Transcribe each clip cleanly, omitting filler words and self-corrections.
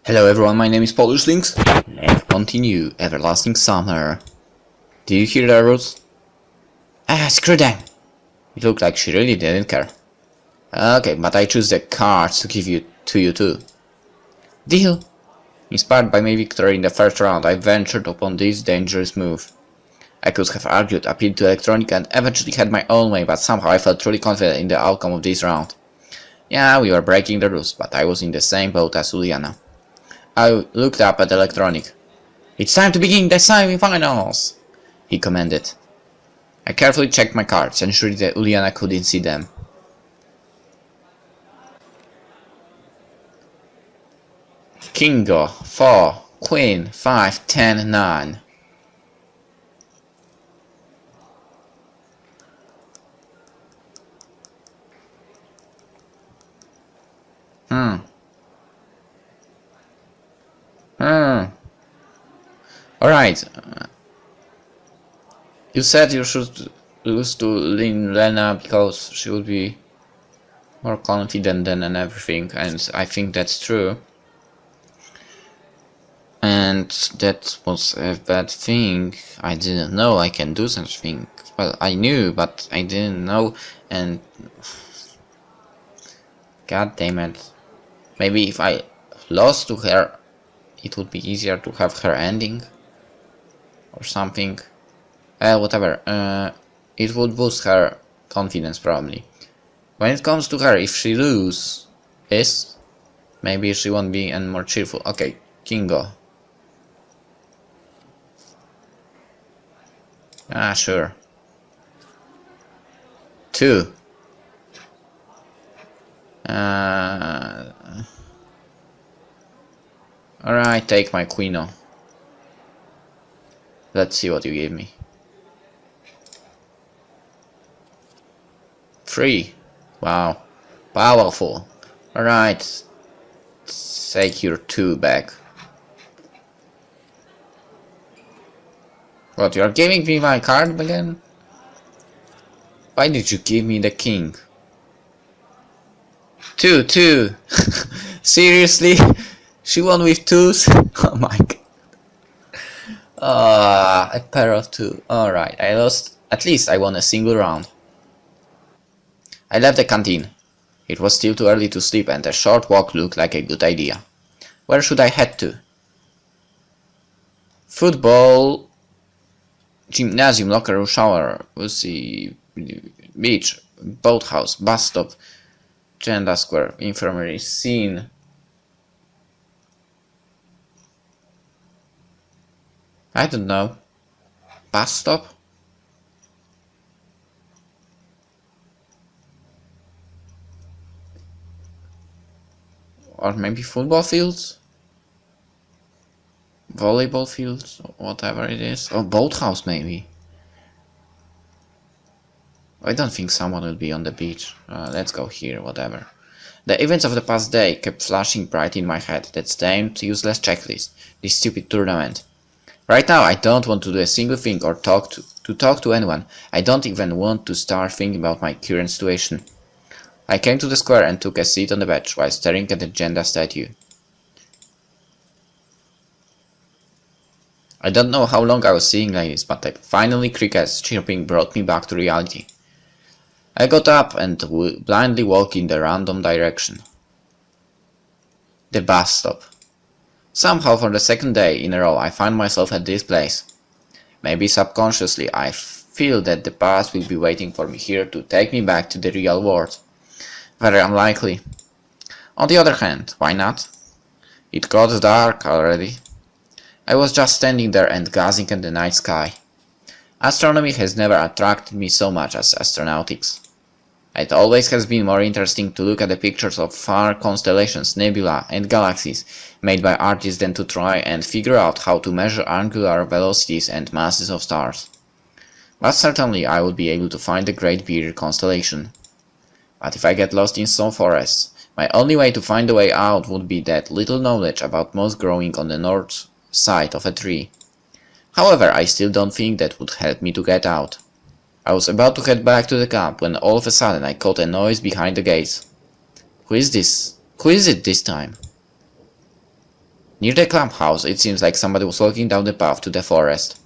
Hello everyone, my name is PolishLynx. Let's continue Everlasting Summer. Do you hear the arrows? Ah, screw them! It looked like she really didn't care. Okay, but I choose the cards to give to you too. Deal! Inspired by my victory in the first round, I ventured upon this dangerous move. I could have argued, appealed to electronic and eventually had my own way, but somehow I felt truly confident in the outcome of this round. Yeah, we were breaking the rules, but I was in the same boat as Uliana. I looked up at electronic. "It's time to begin the semi-finals," he commanded. I carefully checked my cards, ensuring that Uliana couldn't see them. Kingo, 4, Queen, 5, 10, 9. Alright. You said you should lose to Lena because she would be more confident than and everything, and I think that's true. And that was a bad thing. I didn't know I can do such thing. Well, I knew, but I didn't know, and god damn it. Maybe if I lost to her, it would be easier to have her ending or something. Whatever. It would boost her confidence probably. When it comes to her, if she loses, maybe she won't be any more cheerful. Okay, Kingo. Ah, sure. 2. Alright, take my Quino. Let's see what you give me. 3. Wow. Powerful. Alright. Take your 2 back. What, you're giving me my card again? Why did you give me the king? 2. Seriously? She won with 2s? Oh my god. A pair of 2. Alright, I lost. At least I won a single round. I left the canteen. It was still too early to sleep and a short walk looked like a good idea. Where should I head to? Football, gymnasium, locker room, shower, we'll see, beach, boathouse, bus stop, Genda Square, infirmary, scene. I don't know. Bus stop? Or maybe football fields? Volleyball fields? Whatever it is. Or boathouse maybe. I don't think someone will be on the beach. Let's go here, whatever. The events of the past day kept flashing bright in my head. That damned useless checklist. This stupid tournament. Right now I don't want to do a single thing or talk to anyone. I don't even want to start thinking about my current situation. I came to the square and took a seat on the bench while staring at the Genda statue. I don't know how long I was sitting like this, but finally crickets chirping brought me back to reality. I got up and blindly walked in the random direction. The bus stop. Somehow for the second day in a row I find myself at this place. Maybe subconsciously I feel that the bus will be waiting for me here to take me back to the real world. Very unlikely. On the other hand, why not? It got dark already. I was just standing there and gazing at the night sky. Astronomy has never attracted me so much as astronautics. It always has been more interesting to look at the pictures of far constellations, nebula, and galaxies made by artists than to try and figure out how to measure angular velocities and masses of stars. But certainly I would be able to find the Great Bear constellation. But if I get lost in some forests, my only way to find a way out would be that little knowledge about moss growing on the north side of a tree. However, I still don't think that would help me to get out. I was about to head back to the camp when all of a sudden I caught a noise behind the gates. Who is this? Who is it this time? Near the clubhouse, it seems like somebody was walking down the path to the forest.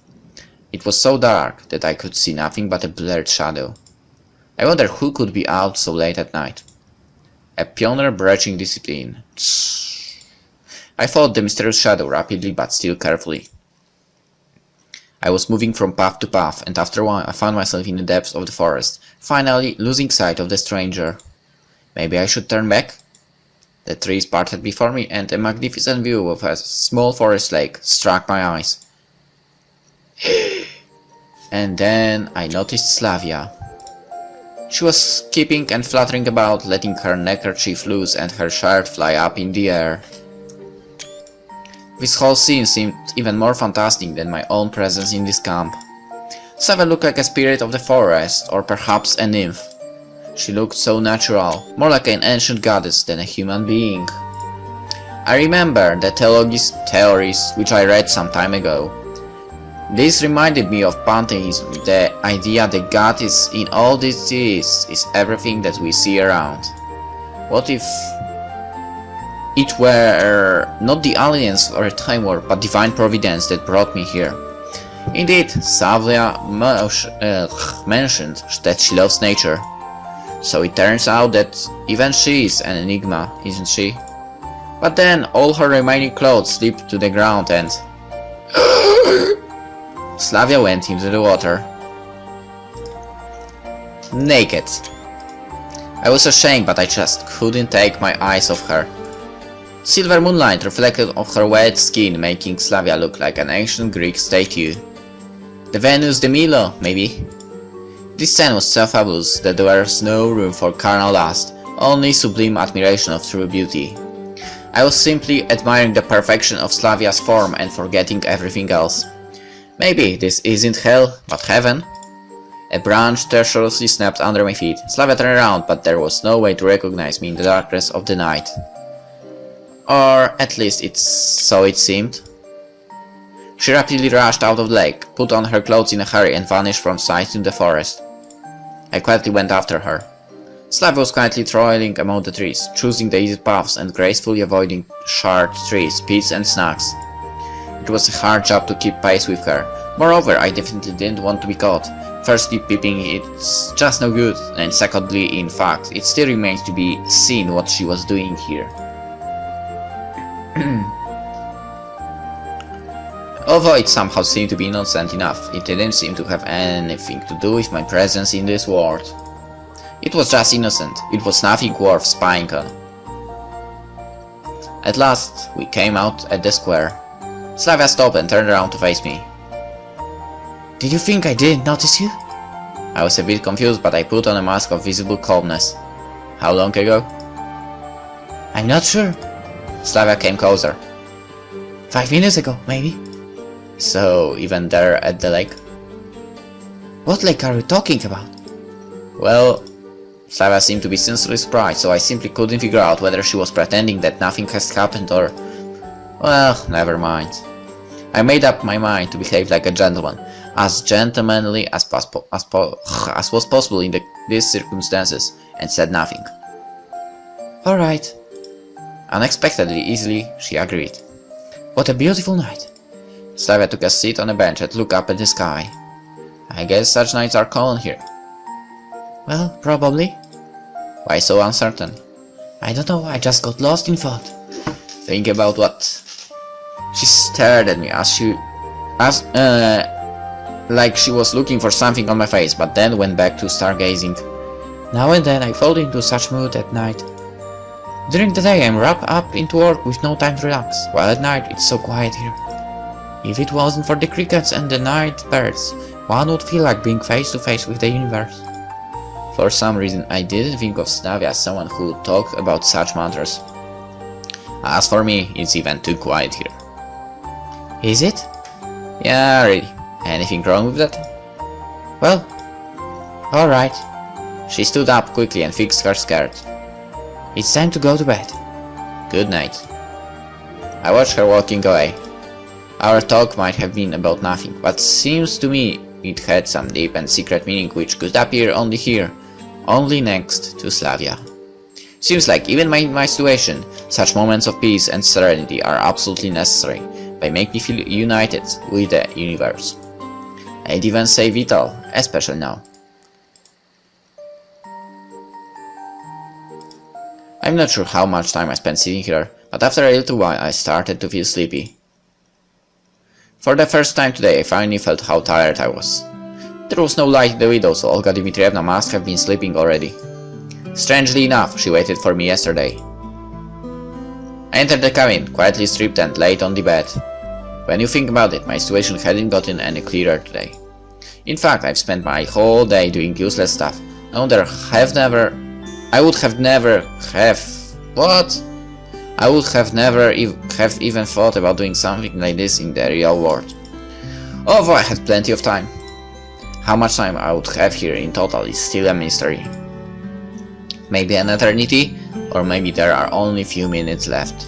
It was so dark that I could see nothing but a blurred shadow. I wonder who could be out so late at night. A pioneer breaching discipline. I followed the mysterious shadow rapidly but still carefully. I was moving from path to path, and after a while I found myself in the depths of the forest, finally losing sight of the stranger. Maybe I should turn back? The trees parted before me, and a magnificent view of a small forest lake struck my eyes. And then I noticed Slavia. She was skipping and fluttering about, letting her neckerchief loose and her shirt fly up in the air. This whole scene seemed even more fantastic than my own presence in this camp. Slavia looked like a spirit of the forest, or perhaps a nymph. She looked so natural, more like an ancient goddess than a human being. I remember the theories which I read some time ago. This reminded me of pantheism, the idea that God is in all this is everything that we see around. What if it were not the aliens or a time warp, but divine providence that brought me here? Indeed, Slavia mentioned that she loves nature. So it turns out that even she is an enigma, isn't she? But then all her remaining clothes slipped to the ground and Slavia went into the water. Naked. I was ashamed, but I just couldn't take my eyes off her. Silver moonlight reflected off her wet skin, making Slavia look like an ancient Greek statue. The Venus de Milo, maybe? This scene was so fabulous that there was no room for carnal lust, only sublime admiration of true beauty. I was simply admiring the perfection of Slavia's form and forgetting everything else. Maybe this isn't hell, but heaven? A branch treacherously snapped under my feet. Slavia turned around, but there was no way to recognize me in the darkness of the night. Or at least so it seemed. She rapidly rushed out of the lake, put on her clothes in a hurry and vanished from sight in the forest. I quietly went after her. Slavia was quietly trailing among the trees, choosing the easy paths and gracefully avoiding sharp trees, pits and snags. It was a hard job to keep pace with her. Moreover, I definitely didn't want to be caught. Firstly, peeping it's just no good, and secondly, in fact, it still remains to be seen what she was doing here. Although it somehow seemed to be innocent enough, it didn't seem to have anything to do with my presence in this world. It was just innocent, it was nothing worth spying on. At last, we came out at the square. Slavia stopped and turned around to face me. Did you think I didn't notice you? I was a bit confused, but I put on a mask of visible calmness. How long ago? I'm not sure. Slavia came closer. 5 minutes ago, maybe. So, even there at the lake? What lake are you talking about? Well, Slavia seemed to be sincerely surprised, so I simply couldn't figure out whether she was pretending that nothing has happened or... Well, never mind. I made up my mind to behave like a gentleman, as gentlemanly as was possible in these circumstances, and said nothing. Alright. Unexpectedly easily, she agreed. What a beautiful night. Slavia took a seat on a bench and looked up at the sky. I guess such nights are common here. Well, probably. Why so uncertain? I don't know, I just got lost in thought. Think about what? She stared at me like she was looking for something on my face, but then went back to stargazing. Now and then I fall into such mood at night. During the day I'm wrapped up into work with no time to relax, while at night it's so quiet here. If it wasn't for the crickets and the night birds, one would feel like being face to face with the universe. For some reason I didn't think of Slavia as someone who would talk about such matters. As for me, it's even too quiet here. Is it? Yeah, really. Anything wrong with that? Well, alright. She stood up quickly and fixed her skirt. It's time to go to bed. Good night. I watched her walking away. Our talk might have been about nothing, but seems to me it had some deep and secret meaning which could appear only here, only next to Slavia. Seems like even in my situation, such moments of peace and serenity are absolutely necessary. They make me feel united with the universe. I'd even say vital, especially now. I'm not sure how much time I spent sitting here, but after a little while I started to feel sleepy. For the first time today I finally felt how tired I was. There was no light in the window, so Olga Dmitrievna must have been sleeping already. Strangely enough, she waited for me yesterday. I entered the cabin, quietly stripped and laid on the bed. When you think about it, my situation hadn't gotten any clearer today. In fact, I've spent my whole day doing useless stuff. I would have never even thought about doing something like this in the real world. Although I had plenty of time. How much time I would have here in total is still a mystery. Maybe an eternity, or maybe there are only few minutes left.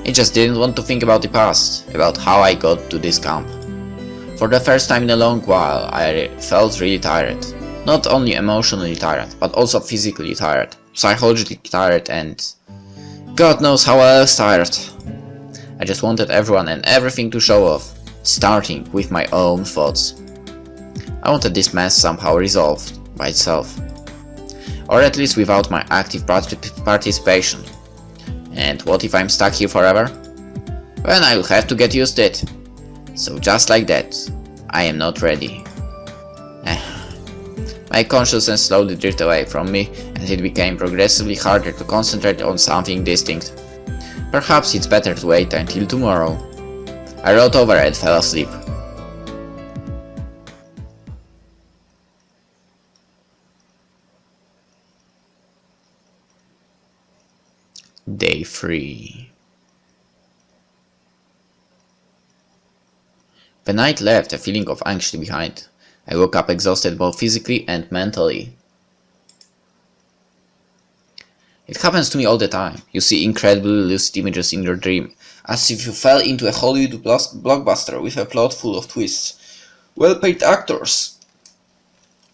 I just didn't want to think about the past, about how I got to this camp. For the first time in a long while, I felt really tired. Not only emotionally tired, but also physically tired, psychologically tired, and God knows how else tired. I just wanted everyone and everything to show off, starting with my own thoughts. I wanted this mess somehow resolved by itself, or at least without my active participation. And what if I'm stuck here forever? Then I will have to get used to it. So just like that, I am not ready. My consciousness slowly drifted away from me, and it became progressively harder to concentrate on something distinct. Perhaps it's better to wait until tomorrow. I rolled over and fell asleep. Day 3. The night left a feeling of anxiety behind. I woke up exhausted both physically and mentally. It happens to me all the time. You see incredibly lucid images in your dream, as if you fell into a Hollywood blockbuster with a plot full of twists, well-paid actors,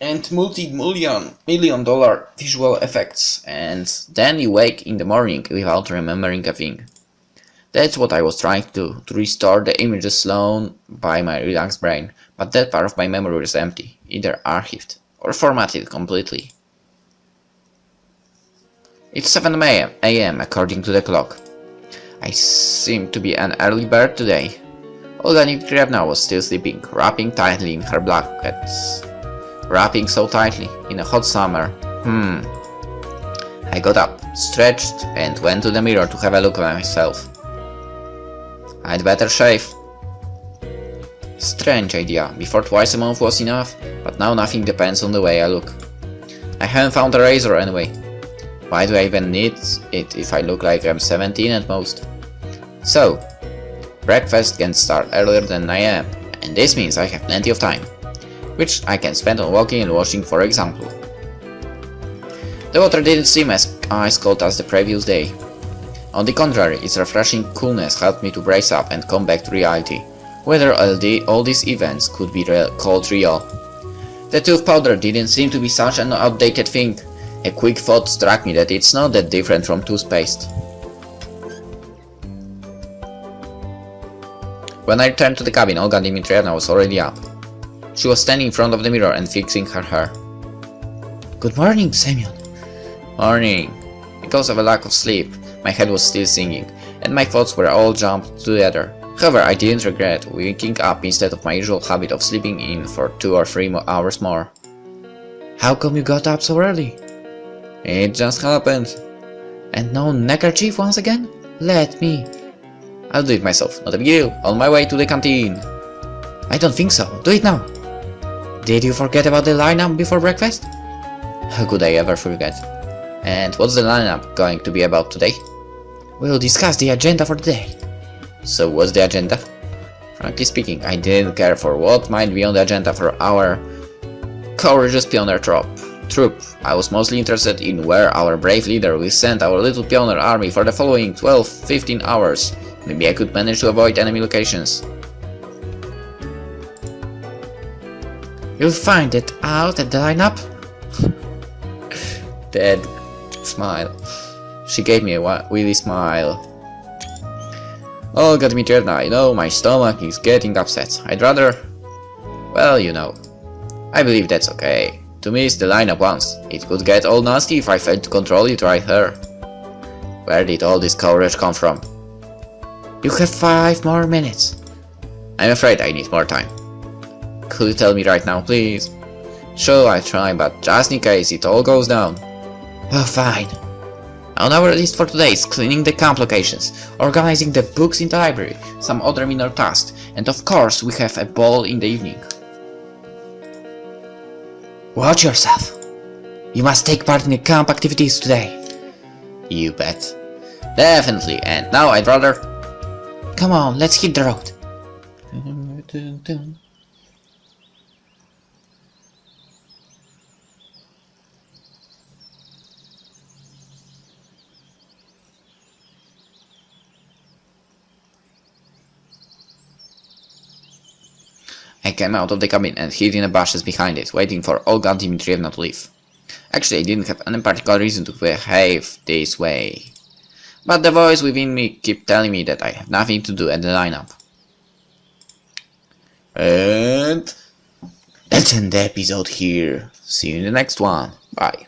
and multi-million-dollar visual effects, and then you wake in the morning without remembering a thing. That's what I was trying to restore the images slown by my relaxed brain, but that part of my memory is empty, either archived or formatted completely. It's 7 a.m. according to the clock. I seem to be an early bird today. Olga Dmitrievna was still sleeping, wrapping tightly in her blankets. Wrapping so tightly in a hot summer. I got up, stretched, and went to the mirror to have a look at myself. I'd better shave. Strange idea. Before twice a month was enough, but now nothing depends on the way I look. I haven't found a razor anyway. Why do I even need it if I look like I'm 17 at most? So, breakfast can start earlier than 9 am, and this means I have plenty of time, which I can spend on walking and washing, for example. The water didn't seem as ice cold as the previous day. On the contrary, its refreshing coolness helped me to brace up and come back to reality, whether all these events could be called real. The tooth powder didn't seem to be such an outdated thing. A quick thought struck me that it's not that different from toothpaste. When I returned to the cabin, Olga Dmitrievna was already up. She was standing in front of the mirror and fixing her hair. Good morning, Semyon. Morning. Because of a lack of sleep, my head was still singing, and my thoughts were all jumped together. However, I didn't regret waking up instead of my usual habit of sleeping in for 2 or 3 hours more. How come you got up so early? It just happened. And no neckerchief once again? Let me. I'll do it myself, not a big deal, on my way to the canteen. I don't think so, do it now. Did you forget about the lineup before breakfast? How could I ever forget? And what's the lineup going to be about today? We'll discuss the agenda for the day. So what's the agenda? Frankly speaking, I didn't care for what might be on the agenda for our courageous pioneer troop. I was mostly interested in where our brave leader will send our little pioneer army for the following 12-15 hours. Maybe I could manage to avoid enemy locations. You'll find it out at the lineup. Dead smile. She gave me a wily smile. Olga Dmitrievna, I know my stomach is getting upset. I'd rather... Well, you know. I believe that's okay. To miss the lineup once. It could get all nasty if I failed to control it right here. Where did all this courage come from? You have 5 more minutes. I'm afraid I need more time. Could you tell me right now, please? Sure, I'll try, but just in case it all goes down. Oh, fine. On our list for today is cleaning the camp locations, organizing the books in the library, some other minor tasks, and of course we have a ball in the evening. Watch yourself. You must take part in the camp activities today. You bet. Definitely, and now I'd rather... Come on, let's hit the road. I came out of the cabin and hid in the bushes behind it, waiting for Olga Dmitrievna to leave. Actually, I didn't have any particular reason to behave this way. But the voice within me kept telling me that I have nothing to do at the lineup. And... that's end the episode here. See you in the next one. Bye.